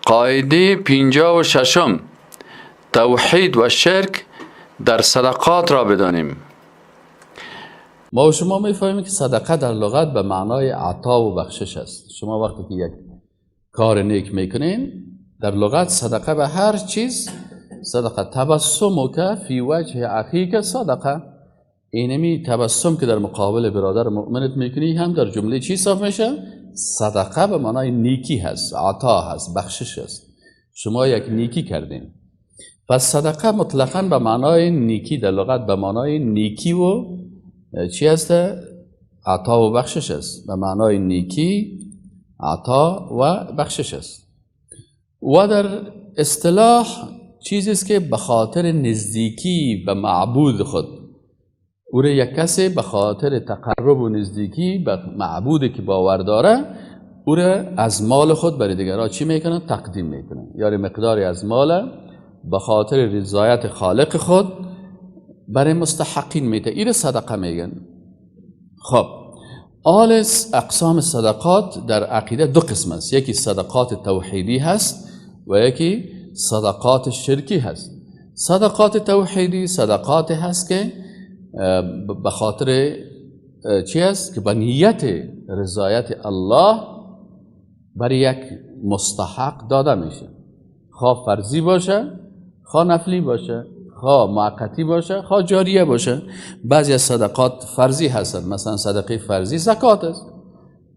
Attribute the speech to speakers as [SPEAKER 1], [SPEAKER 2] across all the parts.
[SPEAKER 1] قاعده 56 توحید و شرک در صدقات را بدانیم.
[SPEAKER 2] ما و شما میفهمیم که صدقه در لغت به معنای عطا و بخشش است. شما وقتی که یک کار نیک میکنین در لغت صدقه به هر چیز صدقه. تبسمک فی وجه اخیک صدقه. اینمی تبسم که در مقابل برادر مؤمنت میکنی هم در جمله چی حساب میشه؟ صدقه به معنای نیکی هست، عطا هست، بخشش هست. شما یک نیکی کردین. پس صدقه مطلقاً به معنای نیکی در لغت به معنای نیکی و چی هست؟ عطا و بخشش است. به معنای نیکی، عطا و بخشش است. و در اصطلاح چیزی است که به خاطر نزدیکی به معبود خود او را یک کسی به خاطر تقرب و نزدیکی به معبودی که باور داره او را از مال خود برای دیگران چی میکنه؟ تقدیم میکنه. یعنی مقداری از مال به خاطر رضایت خالق خود برای مستحقین میده. این صدقه میگن. خب اقسام صدقات در عقیده دو قسم است. یکی صدقات توحیدی هست و یکی صدقات شرکی هست. صدقات توحیدی صدقات هست که به خاطر چی است؟ که به نیت رضایت الله برای یک مستحق داده میشه. خواه فرضی باشه، خواه نفلی باشه، خواه موقتی باشه، خواه جاریه باشه. بعضی از صدقات فرضی هستن، مثلا صدقه فرضی زکات است،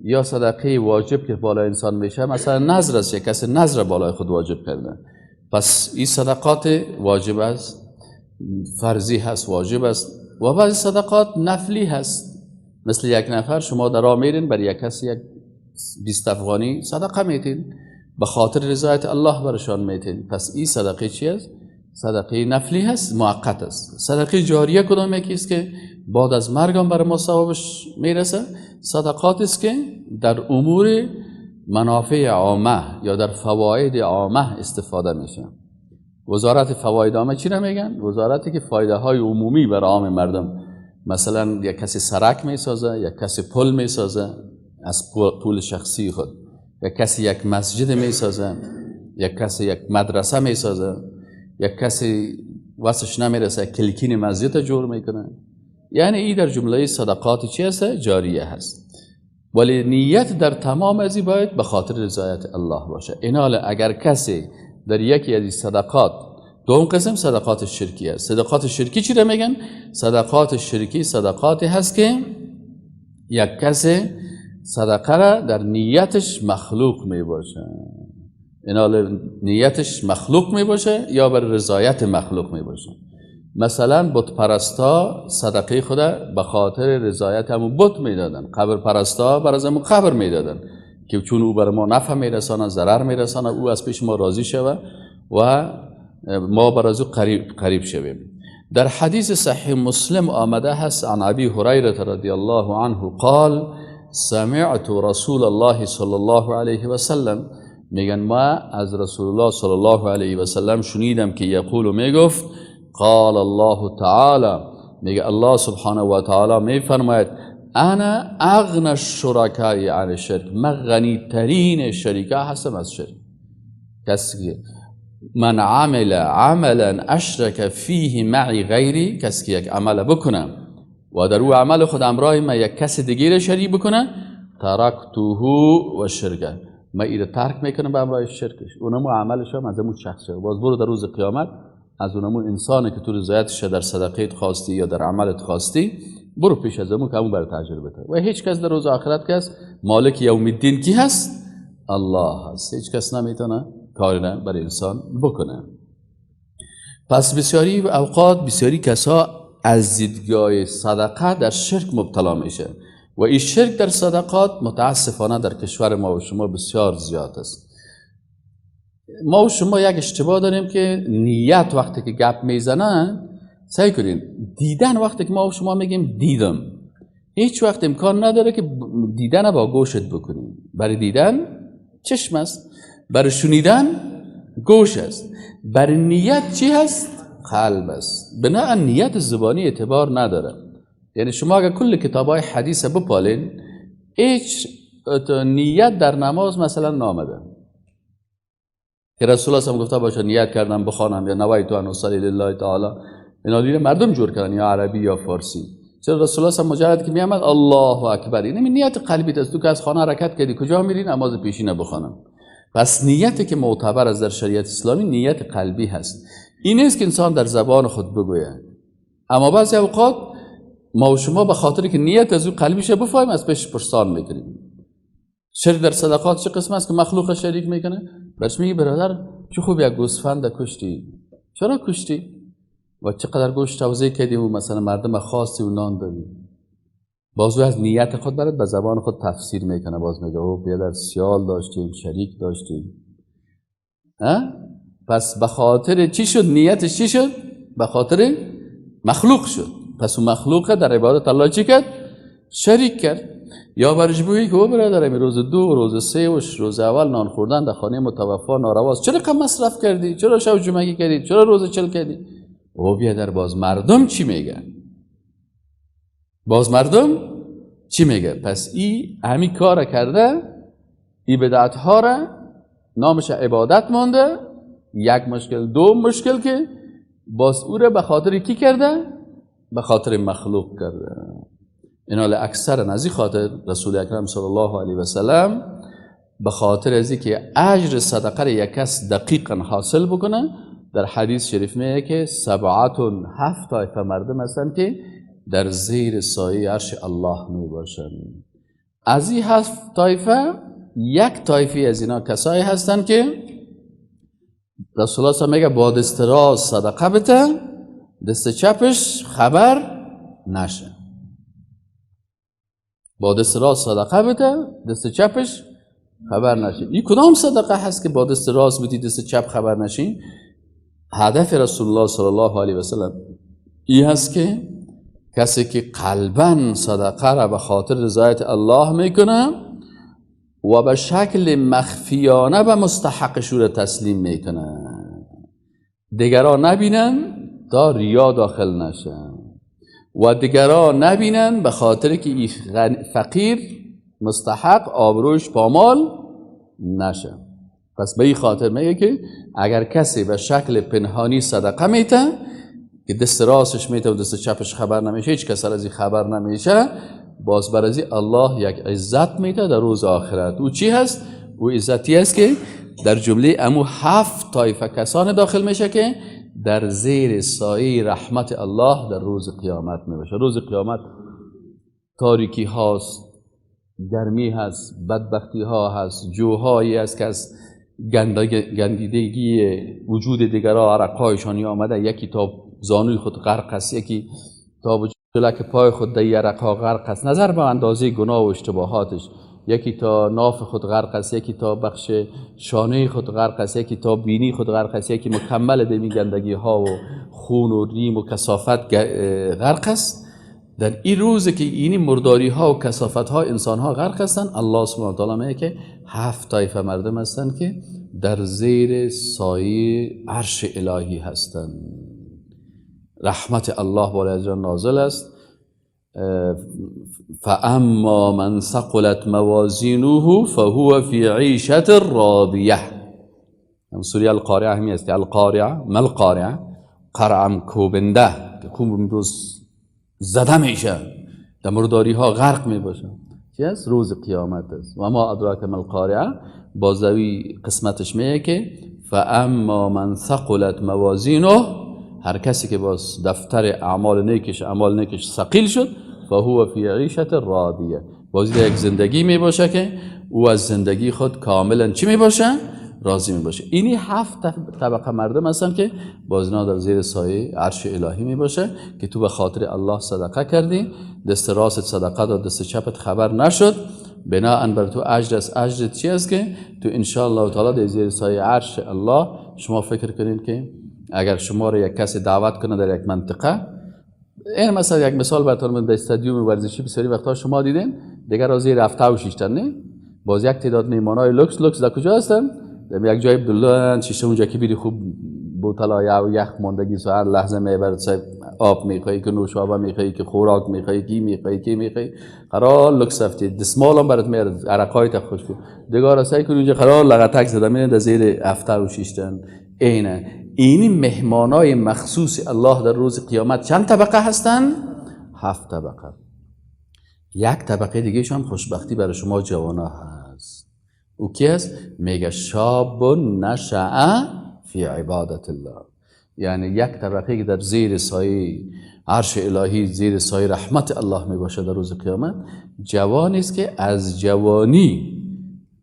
[SPEAKER 2] یا صدقه واجب که بالای انسان میشه مثلا نذر است، یک کسی نذر بالای خود واجب کرده. پس این صدقات واجب است، فرضی هست، واجب است. و بعضی صدقات نفلی هست، مثل یک نفر شما در راه میرین برای یک کسی یک 20 افغانی صدقه میتین، به خاطر رضایت الله برشان میتین. پس این صدقه چی است؟ صدقه نفلی هست، موقت است. صدقه جاریه کدام یکی است که بعد از مرگم برای ما ثوابش میرسه؟ صدقات است که در امور منافع عامه یا در فواید عامه استفاده میشه. وزارت فواید عامه چی را میگن؟ وزارتی که فایده های عمومی برای عام مردم، مثلا یک کسی سرک میسازه، یک کسی پل میسازه از پول شخصی خود، یک کسی یک مسجد میسازه، یک کسی یک مدرسه میسازه، یک کسی واسش نمیرسه کلکین مسجد جور میکنه. یعنی این در جمله صدقات چی هست؟ جاریه هست. ولی نیت در تمام ازی باید به خاطر رضایت الله باشه. اینال اگر کسی در یکی از صدقات، دوم قسم صدقات شرکی هست. صدقات شرکی چی را میگن؟ صدقات شرکی صدقاتی هست که یک کسی صدقه را در نیتش مخلوق می باشه. اینال نیتش مخلوق می باشه یا بر رضایت مخلوق می باشه. مثلا بت پرستا صدقه خود به خاطر رضایت همون بت میدادن. قبر پرستا بر از همون قبر میدادن که چون او بر ما نفع میرسانه، ضرر میرسانه، او از پیش ما راضی شوه و ما بر از او قریب شویم. در حدیث صحیح مسلم آمده هست عن ابی هریره رضی الله عنه قال سمعت رسول الله صلی الله علیه و سلم، میگن ما از رسول الله صلی الله علیه و سلم شنیدم که یقول میگفت قال الله تعالی، میگه الله سبحانه و تعالی میفرماید انا اغنى الشرکاء عن الشرک، من غنی ترین شریکا هستم از شرک. کسی من عمل عملا اشرک فیه معی غیری، کسی که یک عمل بکنه و در او عمل خود امرای من یک کسی دیگه را شریک بکنه، ترکته و شرکه، من ایره ترک میکنم به امرای شرکش. اونمو عملش هم از امون شخص شد. باز برو در روز قیامت از اونمون انسانی که تو رضایتش در صدقیت خواستی یا در عملت خواستی، برو پیش از امون که امون برای تجربه بده. و هیچ کس در روز آخرت کس مالک یوم الدین کی هست؟ الله هست. هیچ کس نمیتونه کاری برای انسان بکنه. پس بسیاری اوقات بسیاری کسا از دیدگاه صدقه در شرک مبتلا میشه و این شرک در صدقات متاسفانه در کشور ما و شما بسیار زیاد است. ما و شما یک اشتباه داریم که نیت وقتی که گپ میزنن سعی کنین دیدن. وقتی که ما و شما میگیم دیدم، هیچ وقت امکان نداره که دیدن با گوشت بکنیم. برای دیدن چشم است، برای شنیدن گوش است، برای نیت چی هست؟ قلب است. بنا نیت زبانی اعتبار نداره. یعنی شما اگر کل کتابای حدیث بپالین، هیچ نیت در نماز مثلا نامده. که رسول الله هم گفته باشه نیت کردم بخوانم یا نوایت ان اصلی لله تعالی، اینا دیگه مردم جور کردن یا عربی یا فارسی. چرا رسول الله هم مجرد که میامد الله اکبر، این نیت قلبی است. تو که از خانه حرکت کردی کجا میری؟ نماز پیشینه بخوانم. پس نیتی که معتبر از در شریعت اسلامی نیت قلبی هست. این نیست که انسان در زبان خود بگوید. اما بعضی اوقات ما و شما به خاطر که نیت از او قلبیشه بفهمیم از پیش پرسان میکنیم. شرک در صدقات چه قسم است که مخلوق شریک میکنه؟ برش میگی برادر چه خوب یک گوسفند کشتی، چرا کشتی؟ و چقدر گوشت توزیع کردی و مثلا مردم خواستی و نان دادی. بازو از نیت خود برات به زبان خود تفسیر میکنه، باز میگه او بیادر سیال داشتیم، شریک داشتیم. پس به خاطر چی شد؟ نیتش چی شد؟ به خاطر مخلوق شد. پس اون مخلوق در عبادت الله چی کرد؟ شریک کرد. یا برش بگویی که او برادر روز 2 روز 3 و روز اول نان خوردن در خانه متوفا نارواست، چرا کم مصرف کردی؟ چرا شب جمعگی کردی؟ چرا روز 40 کردی؟ او بیادر باز مردم چی میگن؟ باز مردم چی میگه؟ پس همین کار کرده، این بدعت ها را نامش عبادت مونده. یک مشکل، دو مشکل که باز او را به خاطر کی کرده؟ به خاطر مخلوق کرده. اینا اکثرا از این خاطر رسول اکرم صلی الله علیه و سلم به خاطر از که اجر صدقه را یک کس دقیقا حاصل بکنه، در حدیث شریف میگه که 7 طایفه مردم هستن که در زیر سایه عرش الله می باشن. از این 7 طایفه یک طایفه از اینا کسایی هستن که رسول الله میگه با دست راست صدقه بده، دست چپش خبر نشه. با دست راست صدقه بده، دست چپش خبر نشه. این کدام صدقه هست که با دست راست بدی دست چپ خبر نشین؟ هدف رسول الله صلی الله علیه و سلم این هست که کسی که قلباً صدقه را به خاطر رضایت الله میکنه و به شکل مخفیانه به مستحق شور تسلیم میکنه، دیگران نبینن تا ریا داخل نشه و دیگران نبینن به خاطر که این فقیر مستحق آبروش پامال نشه. پس به این خاطر میگه که اگر کسی به شکل پنهانی صدقه میته که دست راستش میته و دست چپش خبر نمیشه، هیچ کس از این خبر نمیشه، باز بر از الله یک عزت میته در روز آخرت. او چی هست؟ او عزتی است که در جمله امو 7 طایفه کسان داخل میشه که در زیر سایه رحمت الله در روز قیامت میباشه. روز قیامت تاریکی هاست، گرمی هست، بدبختی ها هست، جوهایی هست که از گندیدگی وجود دیگرها عرقایشانی آمده، یکی تا زانوی خود غرق است، یکی تا جلک پای خود در یرقها غرق است نظر به اندازه گناه و اشتباهاتش، یکی تا ناف خود غرق است، یکی تا بخش شانه خود غرق است، یکی تا بینی خود غرق است، یکی مکمل دمی گندگی ها و خون و ریم و کثافت غرق است. در این روز که اینی مرداری ها و کثافت ها انسان ها غرق هستن، الله سبحانه و تعالی میگه که 7 طایفه مردم هستن که در زیر سایه عرش الهی هستن. رحمت الله بالا جان نازل است. فاما من ثقلت موازینه فهو فی عیشة راضیه. سوره القارعه همی است. القارعه ما القارعه؟ قرعم کوبنده که روز زده میشه، در مرداری ها غرق میباشه. چی است؟ روز قیامت است. و ما ادراک ما القارعه، بازوی قسمتش میگه که فاما من ثقلت موازینه، هر کسی که باز دفتر اعمال نیکش ثقیل شد، فهو فی عیشة راضیه، بازی یک زندگی میباشه که او از زندگی خود کاملا چی میباشه؟ راضی میباشه. اینی 7 طبقه مردم هستن که بازنا در زیر سایه عرش الهی میباشه که تو به خاطر الله صدقه کردی، دست راست صدقه داد، دست چپت خبر نشد، بناهن بر تو اجرت چی است که تو انشاءالله تعالی در زیر سایه عرش الله. شما فکر کنین که اگر شما رو یک کسی دعوت کنه در یک منطقه، این مثلا یک مثال براتون در استادیوم ورزشی بسیاری وقتا شما دیدین دیگر راضی رفته و شیشتن، نه باز یک تعداد میمانای لکس در کجا هستن؟ در یک جای عبدالله شیشه اونجا که بیری خوب بوتلا یا یخ ماندگی هر لحظه میبرد صاحب آب میخوای که نوشابه میخوای که خوراک میخوای کی میخوای کی میخوای قرار لکس افتی دسمال هم برات میاد عرقای تا خوش کن دیگه سعی کن اینجا قرار لغتک زدم این در زیر هفته و شیشتن اینی مهمانای مخصوص الله در روز قیامت چند طبقه هستن؟ 7 طبقه. یک طبقه دیگه هم خوشبختی برای شما جوانا هست. او کی هست؟ میگه شاب نشأ فی عبادت الله. یعنی یک طبقه که در زیر سایه عرش الهی زیر سایه رحمت الله می باشه در روز قیامت، جوانی است که از جوانی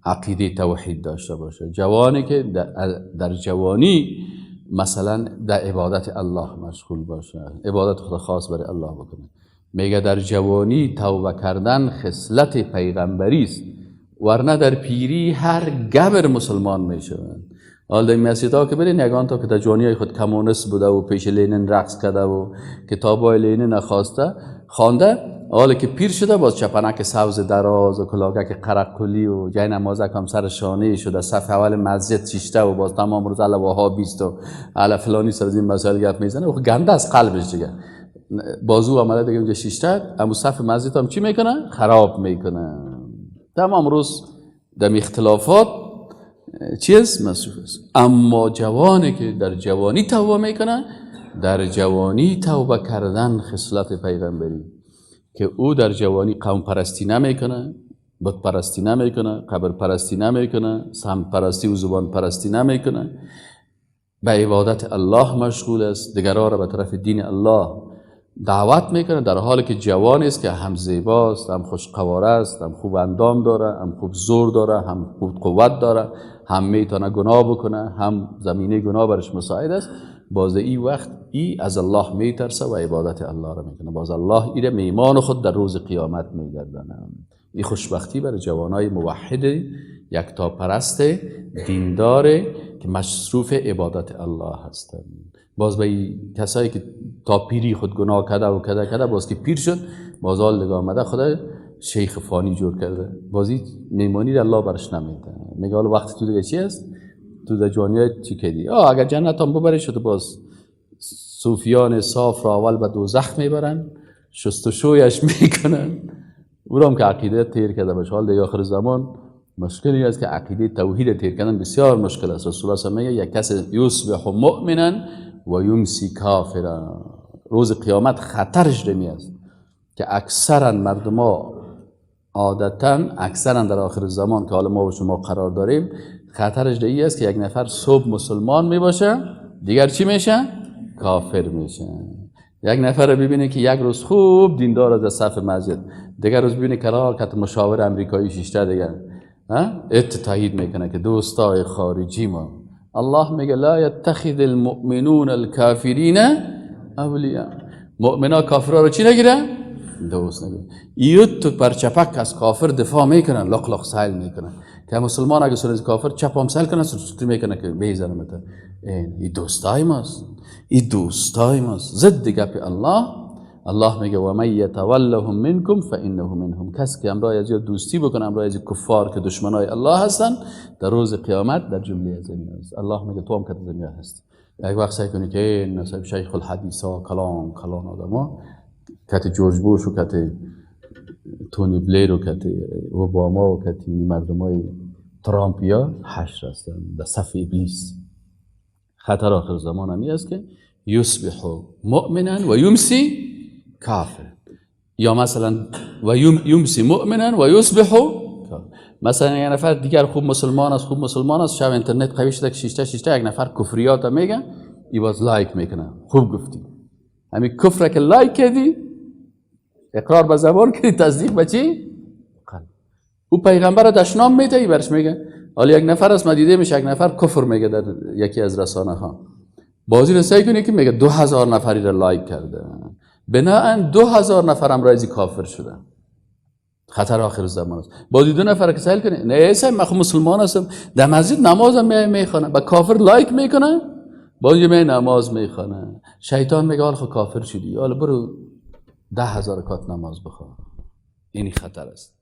[SPEAKER 2] عقیده توحید داشته باشه، جوانی که در جوانی مثلا در عبادت الله مشغول باشه، عبادت خدا خاص برای الله بکنه. میگه در جوانی توبه کردن خصلت پیغمبری است، ورنه در پیری هر گبر مسلمان میشه. حال در مسجدها که برین یگان تا که در جوانی خود کمونست بوده و پیش لینین رقص کرده و کتابای لینین نخواسته خوانده، حالا که پیر شده باز چپنک سبز دراز و کلاگک قرقلی و جای نمازک هم سر شانه شده صف اول مسجد چیشته و باز تمام روز علی وهابیست و علی فلانی سر از این مسائل گپ میزنه و گنده از قلبش دیگه بازو عمله دیگه اونجا شیشته، اما صف مسجد هم چی میکنه؟ خراب میکنه. تمام روز در اختلافات چیز مصروف است. اما جوانی که در جوانی توبه میکنه، در جوانی توبه کردن خصلت پیغمبری که او در جوانی قوم پرستی نمیکنه، بت پرستی نمیکنه، قبر پرستی نمیکنه، سم پرستی و زبان پرستی نمیکنه، به عبادت الله مشغول است، دیگران را به طرف دین الله دعوت میکنه، در حالی که جوان است که هم زیباست، هم خوشقواره است، هم خوب اندام داره، هم خوب زور داره، هم خوب قوت داره، هم میتونه گناه بکنه، هم زمینه گناه برش مساعد است. باز این وقت از الله میترسه و عبادت الله را میکنه، باز الله ایره میمان خود در روز قیامت میگردانه. این خوشبختی برای جوانای موحد یکتا پرست دیندار که مصروف عبادت الله هستند. باز به کسایی که تا پیری خود گناه کرده و کرده باز که پیر شد باز حال نگاه آمده خدا شیخ فانی جور کرده، بازی میمانی در الله برش نمیده. میگه حالا وقت تو دیگه چی است؟ تو در جوانیت چی کردی؟ اگر جنت هم ببری شده باز صوفیان صاف را اول به دوزخ میبرن، شستشویش میکنن، او را هم که عقیده تیر کرده باشه. حال در آخر زمان مشکلی است که عقیده توحید تیر کردن بسیار مشکل است. رسول الله میگه یک کس یصبح مؤمنا و یمسی کافرا، روز قیامت خطرش دمی است که اکثرا مردما عادتا در آخر زمان که حالا ما و شما قرار داریم خطرش دمی است که یک نفر صبح مسلمان می باشه دیگر چی میشه؟ کافر میشه. یک نفر ببینه که یک روز خوب دیندار از صف مسجد، دیگر روز ببینه که مشاور امریکایی شیشته دیگر اتحاد میکنه که دوستای خارجی ما. الله میگه لا یتخذ المؤمنون الکافرین اولیاء، مؤمنا کافرها رو چی نگیره؟ دوست نگیره. ایوت تو پر چپک از کافر دفاع میکنن، لق لق سایل میکنن که مسلمان اگه سر از کافر چپ هم سایل کنه سوتی میکنه که بیزنه متا. این دوستای ماست، این دوستای ماست. ضد گپ الله میگه و من یتولهم منکم فانه منهم، کسی که امرای از دوستی بکنه امرای از کفار که دشمنای الله هستن در روز قیامت در جمله زمین است. الله میگه تو هم که زمین هست. یک وقت سعی کنی که نصب شیخ الحدیث ها کلان آدما کت جورج بوش و کت تونی بلیر و کت اوباما و کت مردمای ترامپیا حشر هستن در صف ابلیس. خطر آخر زمان همی است که یصبح مؤمنا و یمسی کافر، یا مثلا و یمسی مؤمنا و یصبح کافر. مثلا یک نفر دیگر خوب مسلمان است شب اینترنت قوی شده که شیشته یک نفر کفریات میگه ای باز لایک میکنه. خوب گفتی، همین کفر که لایک کردی اقرار به زبان کردی تصدیق به چی؟ قلب. او پیغمبر را دشنام میده ای برش میگه. حالا یک نفر است مدیده میشه یک نفر کفر میگه در یکی از رسانه ها، بازی رسایی کنی که میگه 2000 نفری را لایک کرده، بناهن 2000 نفر هم رایزی کافر شده. خطر آخر زمان است. بازی 2 نفر که سهل کنی نه ایسا من خود مسلمان هستم در مسجد نمازم میخوانه، با کافر لایک میکنه بازی می نماز میخوانه. شیطان میگه حالا خود کافر شدی، حالا برو 10,000 رکعت نماز بخوان. اینی خطر است.